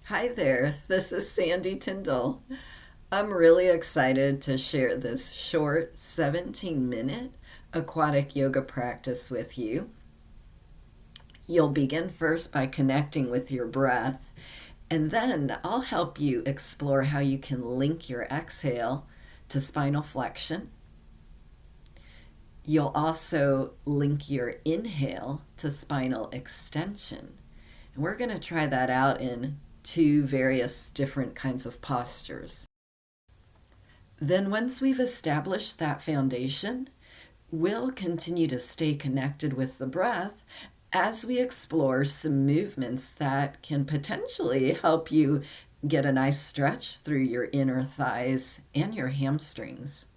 Hi there, this is Sandy Tyndall. I'm really excited to share this short 17-minute aquatic yoga practice with you. You'll begin first by connecting with your breath, and then I'll help you explore how you can link your exhale to spinal flexion. You'll also link your inhale to spinal extension. And we're going to try that out in two various different kinds of postures. Then once we've established that foundation, we'll continue to stay connected with the breath as we explore some movements that can potentially help you get a nice stretch through your inner thighs and your hamstrings.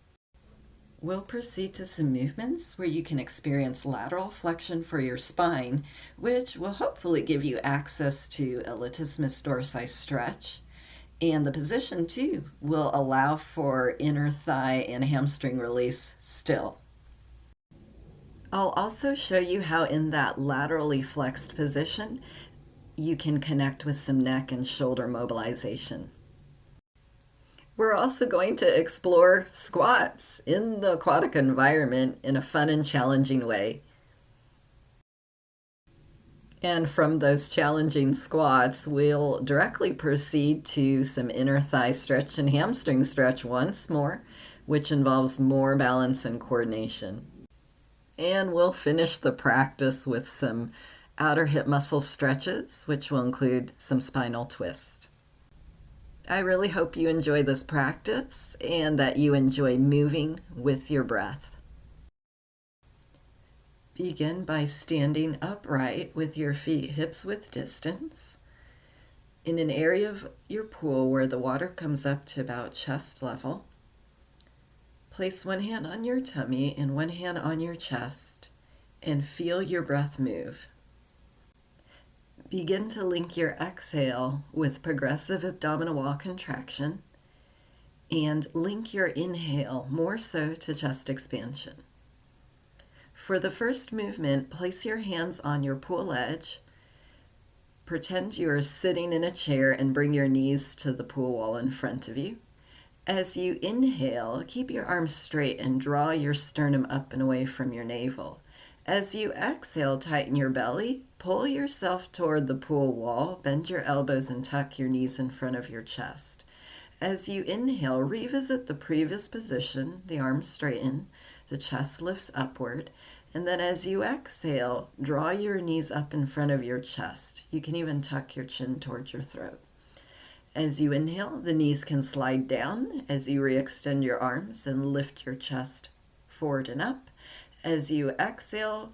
We'll proceed to some movements where you can experience lateral flexion for your spine, which will hopefully give you access to a latissimus dorsi stretch. And the position, too, will allow for inner thigh and hamstring release still. I'll also show you how in that laterally flexed position, you can connect with some neck and shoulder mobilization. We're also going to explore squats in the aquatic environment in a fun and challenging way. And from those challenging squats, we'll directly proceed to some inner thigh stretch and hamstring stretch once more, which involves more balance and coordination. And we'll finish the practice with some outer hip muscle stretches, which will include some spinal twists. I really hope you enjoy this practice and that you enjoy moving with your breath. Begin by standing upright with your feet hips width distance in an area of your pool where the water comes up to about chest level. Place one hand on your tummy and one hand on your chest and feel your breath move. Begin to link your exhale with progressive abdominal wall contraction and link your inhale more so to chest expansion. For the first movement, place your hands on your pool edge. Pretend you are sitting in a chair and bring your knees to the pool wall in front of you. As you inhale, keep your arms straight and draw your sternum up and away from your navel. As you exhale, tighten your belly, pull yourself toward the pool wall, bend your elbows and tuck your knees in front of your chest. As you inhale, revisit the previous position, the arms straighten, the chest lifts upward, and then as you exhale, draw your knees up in front of your chest. You can even tuck your chin towards your throat. As you inhale, the knees can slide down as you re-extend your arms and lift your chest forward and up. As you exhale,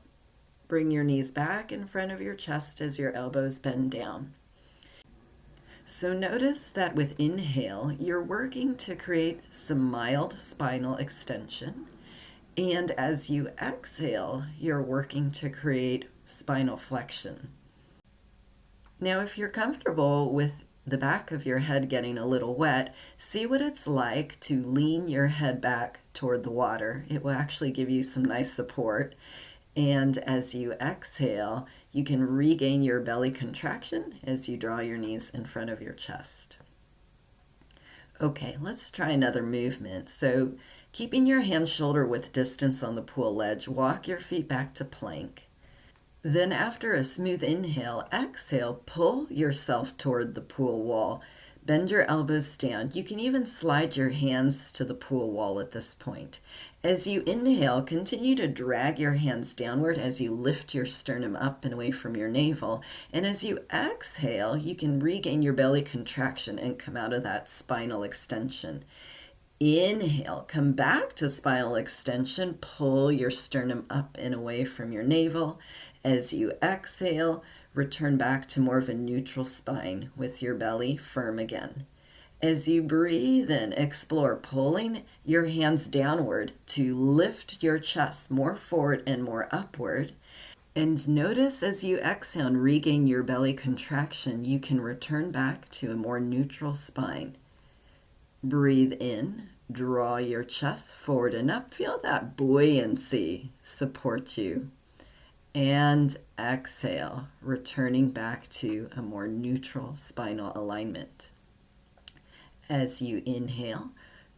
bring your knees back in front of your chest as your elbows bend down. So notice that with inhale, you're working to create some mild spinal extension. And as you exhale, you're working to create spinal flexion. Now, if you're comfortable with the back of your head getting a little wet, see what it's like to lean your head back toward the water. It will actually give you some nice support. And as you exhale, you can regain your belly contraction as you draw your knees in front of your chest. Okay, let's try another movement. So keeping your hands shoulder width distance on the pool ledge, walk your feet back to plank. Then after a smooth inhale, exhale, pull yourself toward the pool wall. Bend your elbows down. You can even slide your hands to the pool wall at this point. As you inhale, continue to drag your hands downward as you lift your sternum up and away from your navel. And as you exhale, you can regain your belly contraction and come out of that spinal extension. Inhale, come back to spinal extension, pull your sternum up and away from your navel. As you exhale, return back to more of a neutral spine with your belly firm again. As you breathe in, explore pulling your hands downward to lift your chest more forward and more upward. And notice as you exhale and regain your belly contraction, you can return back to a more neutral spine. Breathe in, draw your chest forward and up. Feel that buoyancy support you. And exhale, returning back to a more neutral spinal alignment. As you inhale,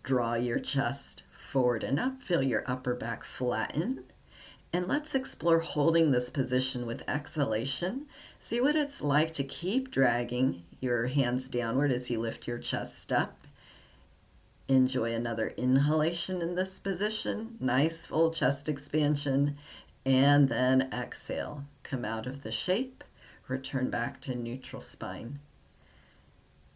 draw your chest forward and up, feel your upper back flatten. And let's explore holding this position with exhalation. See what it's like to keep dragging your hands downward as you lift your chest up. Enjoy another inhalation in this position, nice full chest expansion, and then exhale. Come out of the shape, return back to neutral spine.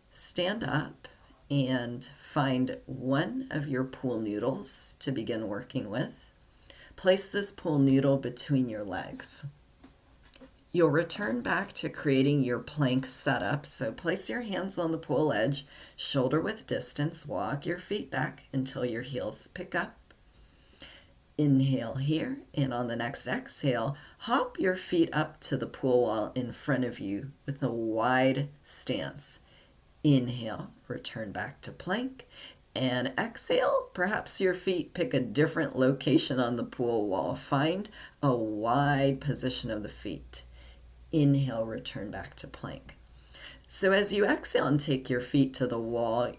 Stand up and find one of your pool noodles to begin working with. Place this pool noodle between your legs. You'll return back to creating your plank setup, so place your hands on the pool edge, shoulder width distance, walk your feet back until your heels pick up. Inhale here, and on the next exhale, hop your feet up to the pool wall in front of you with a wide stance. Inhale, return back to plank, and exhale, perhaps your feet pick a different location on the pool wall. Find a wide position of the feet. Inhale, return back to plank. So as you exhale and take your feet to the wall,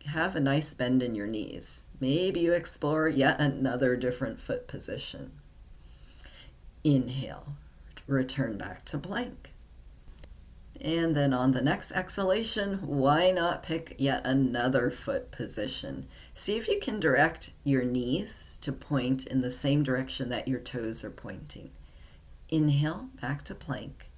have a nice bend in your knees. Maybe you explore yet another different foot position. Inhale, return back to plank. And then on the next exhalation, why not pick yet another foot position? See if you can direct your knees to point in the same direction that your toes are pointing. Inhale, back to plank.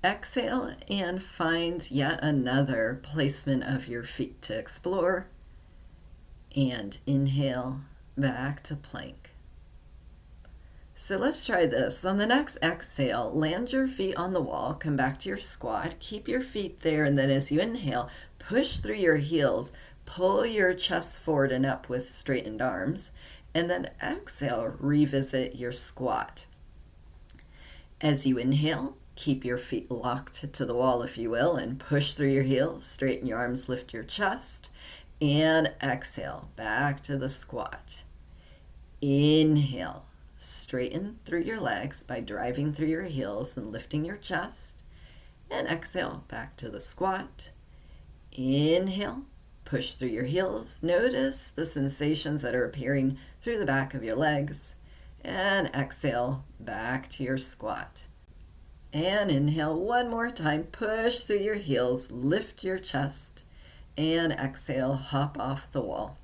Exhale and find yet another placement of your feet to explore. And inhale, back to plank. So let's try this. On the next exhale, land your feet on the wall, come back to your squat, keep your feet there, and then as you inhale, push through your heels, pull your chest forward and up with straightened arms, and then exhale, revisit your squat. As you inhale, keep your feet locked to the wall, if you will, and push through your heels, straighten your arms, lift your chest, and exhale, back to the squat. Inhale, straighten through your legs by driving through your heels and lifting your chest, and exhale, back to the squat. Inhale, push through your heels. Notice the sensations that are appearing through the back of your legs, and exhale, back to your squat. And inhale one more time, push through your heels, lift your chest, and exhale, hop off the wall.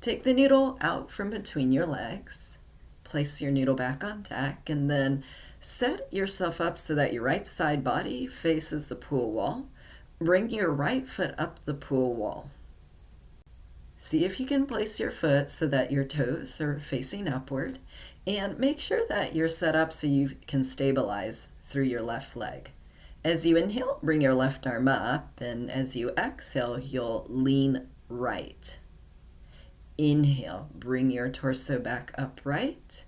Take the noodle out from between your legs, place your noodle back on deck, and then set yourself up so that your right side body faces the pool wall. Bring your right foot up the pool wall. See if you can place your foot so that your toes are facing upward, and make sure that you're set up so you can stabilize through your left leg. As you inhale, bring your left arm up, and as you exhale, you'll lean right. Inhale, bring your torso back upright.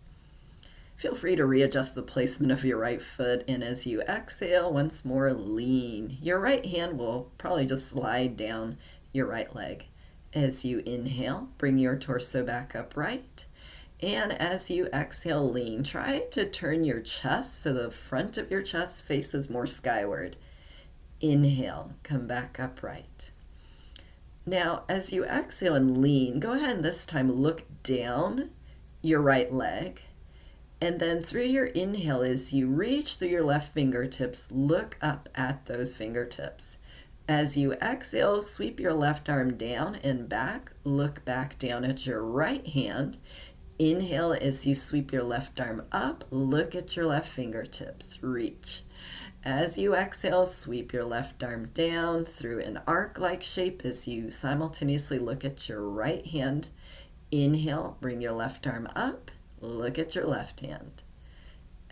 Feel free to readjust the placement of your right foot, and as you exhale, once more lean. Your right hand will probably just slide down your right leg. As you inhale, bring your torso back upright. And as you exhale, lean. Try to turn your chest so the front of your chest faces more skyward. Inhale, come back upright. Now, as you exhale and lean, go ahead and this time look down your right leg. And then through your inhale, as you reach through your left fingertips, look up at those fingertips. As you exhale, sweep your left arm down and back. Look back down at your right hand. Inhale as you sweep your left arm up, look at your left fingertips, reach. As you exhale, sweep your left arm down through an arc-like shape as you simultaneously look at your right hand. Inhale, bring your left arm up, look at your left hand.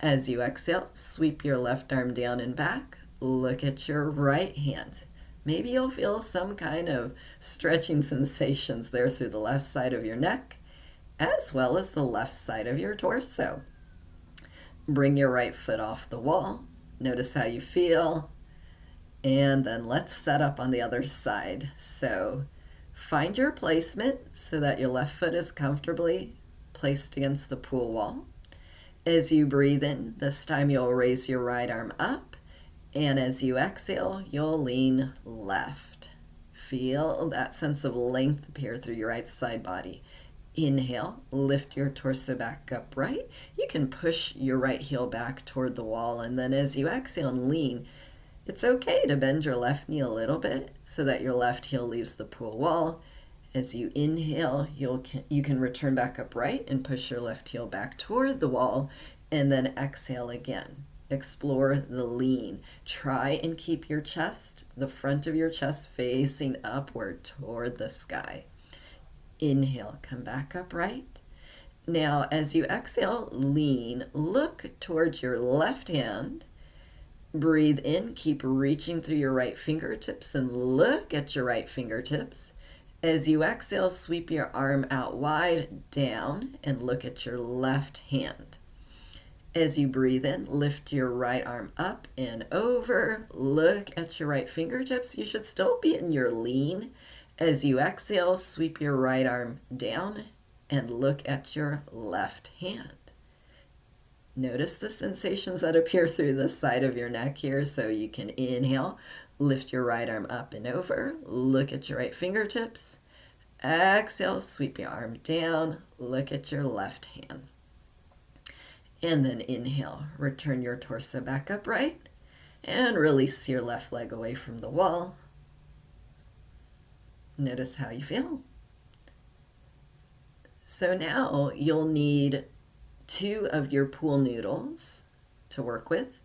As you exhale, sweep your left arm down and back, look at your right hand. Maybe you'll feel some kind of stretching sensations there through the left side of your neck, as well as the left side of your torso. Bring your right foot off the wall. Notice how you feel. And then let's set up on the other side. So find your placement so that your left foot is comfortably placed against the pool wall. As you breathe in, this time you'll raise your right arm up, and as you exhale, you'll lean left. Feel that sense of length appear through your right side body. Inhale, lift your torso back upright. You can push your right heel back toward the wall, and then as you exhale and lean, it's okay to bend your left knee a little bit so that your left heel leaves the pool wall. As you inhale, you can return back upright and push your left heel back toward the wall, and then exhale again. Explore the lean. Try and keep your chest, the front of your chest, facing upward toward the sky. Inhale, come back upright. Now, as you exhale, lean. Look towards your left hand. Breathe in, keep reaching through your right fingertips and look at your right fingertips. As you exhale, sweep your arm out wide, down, and look at your left hand. As you breathe in, lift your right arm up and over. Look at your right fingertips. You should still be in your lean. As you exhale, sweep your right arm down and look at your left hand. Notice the sensations that appear through the side of your neck here. So you can inhale, lift your right arm up and over. Look at your right fingertips. Exhale, sweep your arm down. Look at your left hand. And then inhale, return your torso back upright and release your left leg away from the wall. Notice how you feel. So now you'll need 2 of your pool noodles to work with.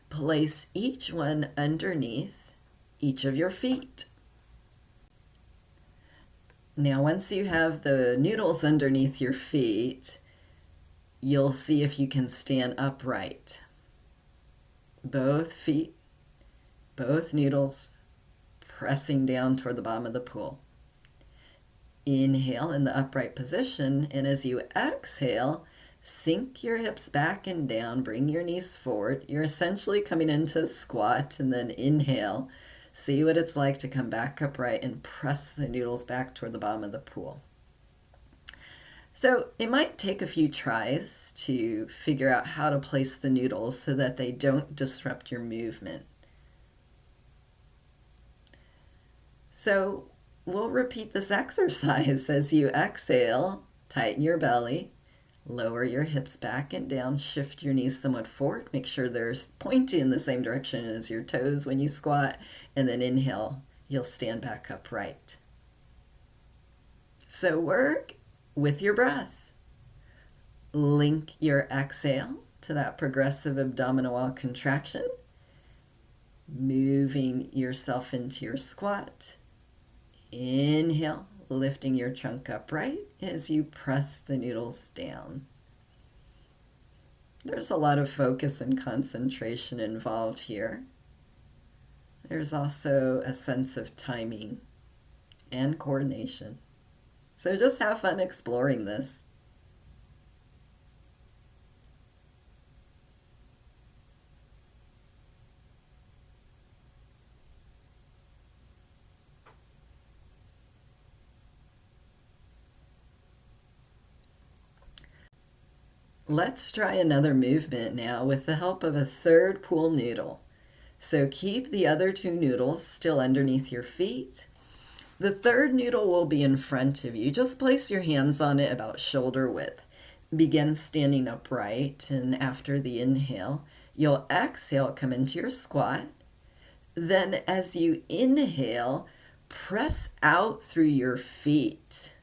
Place each one underneath each of your feet. Now, once you have the noodles underneath your feet, you'll see if you can stand upright. Both feet, both noodles, pressing down toward the bottom of the pool. Inhale in the upright position, and as you exhale, sink your hips back and down, bring your knees forward. You're essentially coming into a squat, and then inhale. See what it's like to come back upright and press the noodles back toward the bottom of the pool. So it might take a few tries to figure out how to place the noodles so that they don't disrupt your movement. So we'll repeat this exercise. As you exhale, tighten your belly, lower your hips back and down, shift your knees somewhat forward, make sure they're pointing in the same direction as your toes when you squat, and then inhale, you'll stand back upright. So work with your breath. Link your exhale to that progressive abdominal wall contraction, moving yourself into your squat. Inhale, lifting your trunk upright as you press the noodles down. There's a lot of focus and concentration involved here. There's also a sense of timing and coordination. So just have fun exploring this. Let's try another movement now with the help of a third pool noodle. So keep the other 2 noodles still underneath your feet. The third noodle will be in front of you. Just place your hands on it about shoulder width. Begin standing upright, and after the inhale, you'll exhale, come into your squat. Then as you inhale, press out through your feet.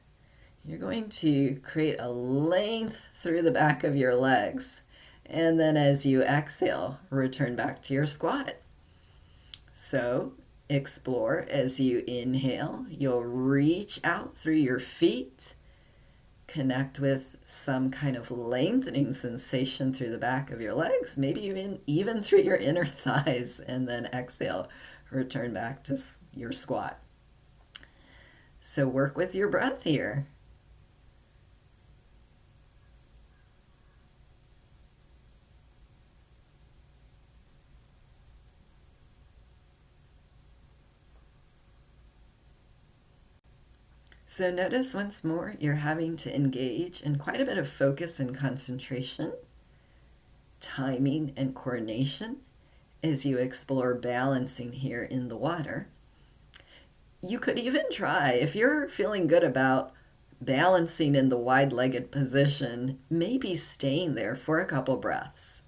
You're going to create a length through the back of your legs. And then as you exhale, return back to your squat. So explore. As you inhale, you'll reach out through your feet. Connect with some kind of lengthening sensation through the back of your legs, maybe even through your inner thighs. And then exhale, return back to your squat. So work with your breath here. So notice once more you're having to engage in quite a bit of focus and concentration. timing, and coordination as you explore balancing here in the water. You could even try, if you're feeling good about balancing in the wide-legged position, maybe staying there for a couple breaths.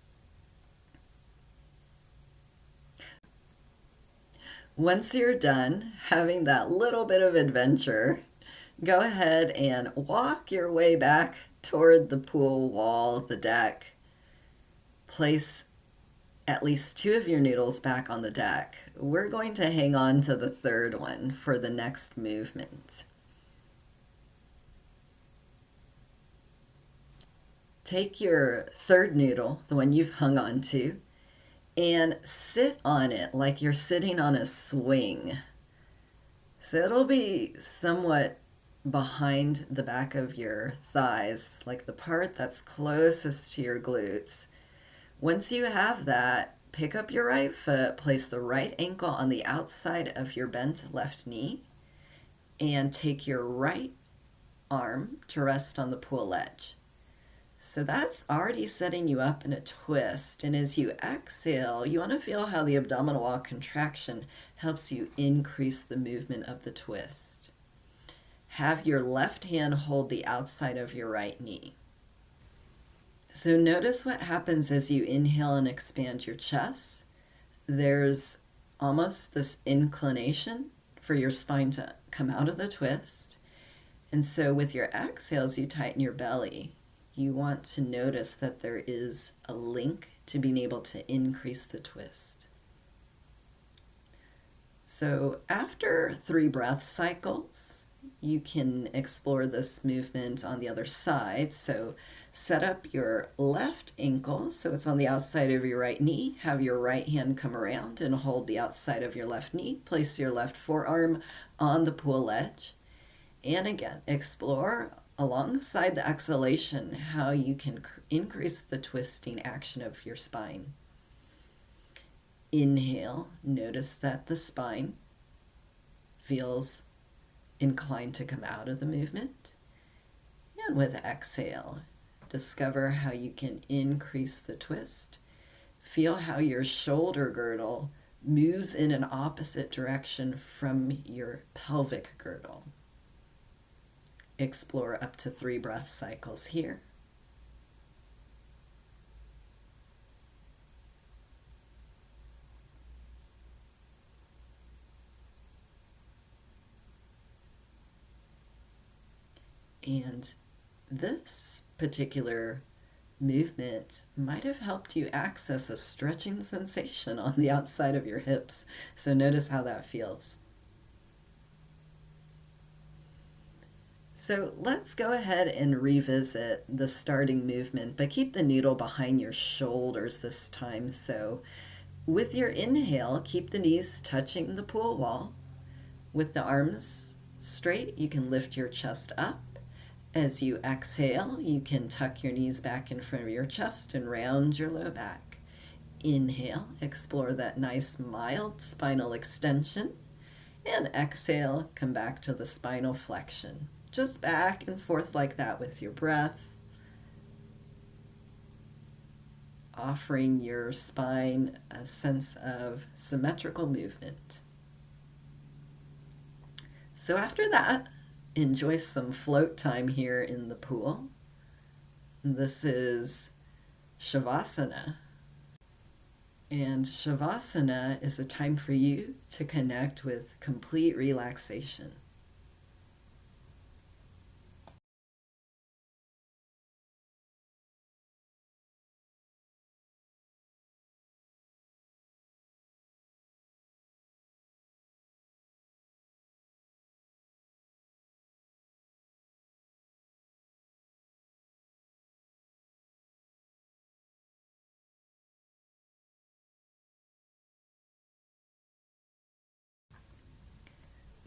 Once you're done having that little bit of adventure, go ahead and walk your way back toward the pool wall, the deck. Place at least 2 of your noodles back on the deck. We're going to hang on to the third one for the next movement. Take your third noodle, the one you've hung on to, and sit on it like you're sitting on a swing. So it'll be somewhat behind the back of your thighs, like the part that's closest to your glutes. Once you have that, pick up your right foot, place the right ankle on the outside of your bent left knee, and take your right arm to rest on the pool edge. So that's already setting you up in a twist. And as you exhale, you want to feel how the abdominal wall contraction helps you increase the movement of the twist. Have your left hand hold the outside of your right knee. So notice what happens as you inhale and expand your chest. There's almost this inclination for your spine to come out of the twist. And so with your exhales, you tighten your belly. You want to notice that there is a link to being able to increase the twist. So after 3 breath cycles, you can explore this movement on the other side. So set up your left ankle so it's on the outside of your right knee. Have your right hand come around and hold the outside of your left knee. Place your left forearm on the pool edge. And again, explore alongside the exhalation how you can increase the twisting action of your spine. Inhale, notice that the spine feels inclined to come out of the movement. And with exhale, discover how you can increase the twist. Feel how your shoulder girdle moves in an opposite direction from your pelvic girdle. Explore up to 3 breath cycles here. And this particular movement might have helped you access a stretching sensation on the outside of your hips. So notice how that feels. So let's go ahead and revisit the starting movement, but keep the noodle behind your shoulders this time. So with your inhale, keep the knees touching the pool wall. With the arms straight, you can lift your chest up. As you exhale, you can tuck your knees back in front of your chest and round your low back. Inhale, explore that nice mild spinal extension. And exhale, come back to the spinal flexion. Just back and forth like that with your breath. Offering your spine a sense of symmetrical movement. So after that, enjoy some float time here in the pool. This is Shavasana. And Shavasana is a time for you to connect with complete relaxation.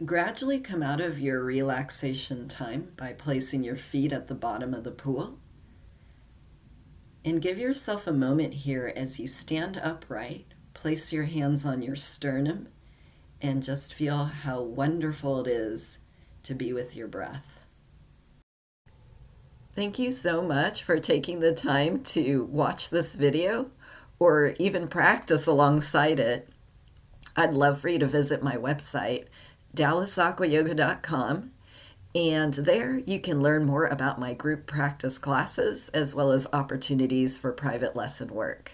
Gradually come out of your relaxation time by placing your feet at the bottom of the pool. And give yourself a moment here as you stand upright. Place your hands on your sternum and just feel how wonderful it is to be with your breath. Thank you so much for taking the time to watch this video or even practice alongside it. I'd love for you to visit my website, dallasaquayoga.com, and there you can learn more about my group practice classes as well as opportunities for private lesson work.